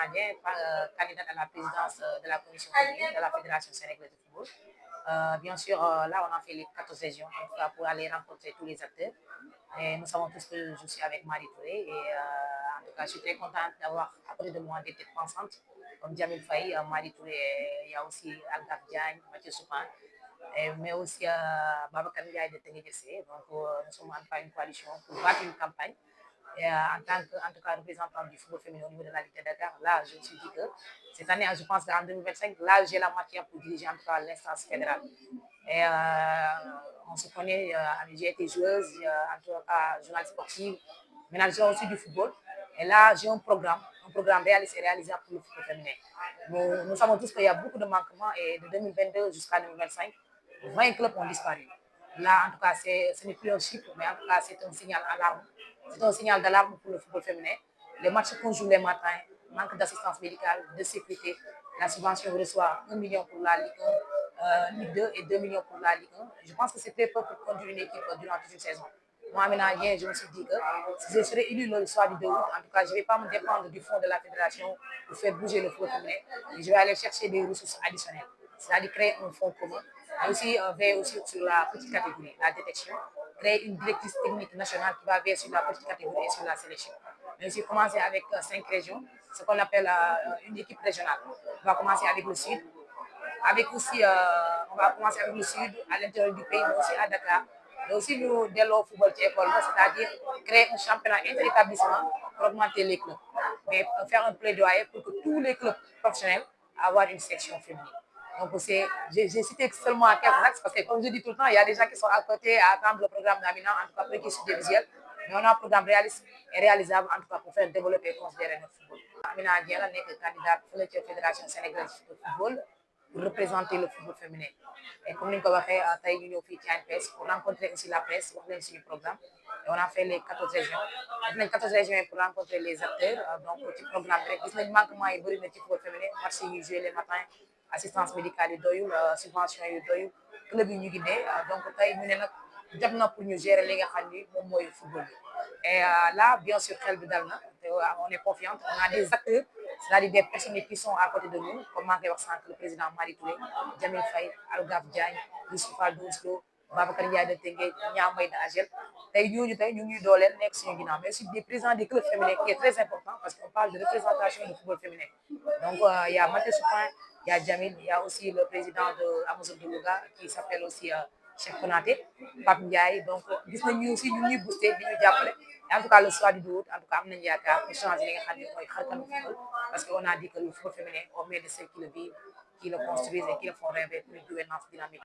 Amina Dieng, candidate à la présidence de la commission féminine de la Fédération sénégalaise de football. Bien sûr, là, on a fait les 14 régions, en tout cas, pour aller rencontrer tous les acteurs. Et nous savons tous que je suis avec Marie Touré. Et en tout cas, je suis très contente d'avoir à côté de moi des têtes pensantes comme Djamil Faye, Marie Touré. Il y a aussi Algaf Diagne, Mathieu Soupan, mais aussi Babacar Ndiaye de TNDC. Donc, nous sommes en train une coalition pour battre une campagne. Et, en tant que, en tout cas, représentant du football féminin au niveau de la Ligue de Dakar, là, je me suis dit que cette année, je pense qu'en 2025, là, j'ai la matière pour diriger en tout cas l'instance fédérale. Et on se connaît, j'ai été joueuse, en tout cas journaliste sportive, manager aussi du football. Et là, j'ai un programme réalisé pour le football féminin. Nous savons tous qu'il y a beaucoup de manquements et de 2022 jusqu'à 2025, 20 clubs ont disparu. Là, en tout cas, ce n'est plus un chiffre, mais en tout cas, c'est un signal alarme. C'est un signal d'alarme pour le football féminin. Les matchs qu'on joue les matins, manque d'assistance médicale, de sécurité. La subvention reçoit 1 million pour la Ligue 1, Ligue 2 et 2 millions pour la Ligue 1. Je pense que c'est très peu pour conduire une équipe durant toute une saison. Moi, maintenant, je me suis dit que si je serais élu le soir du 2 août, en tout cas, je ne vais pas me dépendre du fonds de la fédération pour faire bouger le football féminin. Je vais aller chercher des ressources additionnelles, c'est-à-dire créer un fonds commun, mais aussi veiller aussi sur la petite catégorie, la détection, créer une directrice technique nationale qui va veiller sur la petite catégorie et sur la sélection. Mais aussi commencer avec 5 régions, ce qu'on appelle une équipe régionale. On va commencer avec le Sud, avec aussi, on va commencer avec le Sud, à l'intérieur du pays, mais aussi à Dakar. Mais aussi, nous, dès le football de école, c'est-à-dire créer un championnat interétablissement pour augmenter les clubs. Mais faire un plaidoyer pour que tous les clubs professionnels avoir une section féminine. Donc, j'ai cité seulement quelques axes parce que, comme je dis tout le temps, il y a des gens qui sont à côté à attendre le programme d'Amina, en tout cas pour l'équipe visuelle. Mais on a un programme réaliste et réalisable, en tout cas, pour faire développer et considérer notre football. Amina Dieng n'est que candidate pour la Fédération sénégalaise de football pour représenter le football féminin. Et comme nous l'avons fait à Taï ANPS pour rencontrer aussi la presse, pour le programme. Et on a fait les 14 régions. Les 14 régions pour rencontrer les acteurs. Donc, le programme, il manquement est beaucoup de football féminin, match joué les matins, assistance médicale et doyou, subvention et doyou, club yi ñu guidé. Donc, tey ñu ne nag jot na pour ñu gérer li nga xam ni moom mooy football. Et là, bien sûr, on est confiante. On a des acteurs, c'est-à-dire des personnes qui sont à côté de nous, comme le président Marie Touré, Djamil Faye, Algaf Diagne, Youssouf Aldounslo, Babacar Ndiaye de Tengue, Niamay de Agel. Nous avons mais aussi des présidents des clubs féminins qui est très important parce qu'on parle de représentation du football féminin. Donc, il y a Mathieu Soupin, il y a Djamil, il y a aussi le président de Amazon de Louga qui s'appelle aussi Cheikh Konaté, Pape Ndiaye. Donc, nous aussi, nous booster, en tout cas, le soir du 2 août, en tout cas, nous avons changé les football parce qu'on a dit que le football féminin, on met de ceux qui le vivent, qui le construisent et qui le font rêver pour une gouvernance dynamique.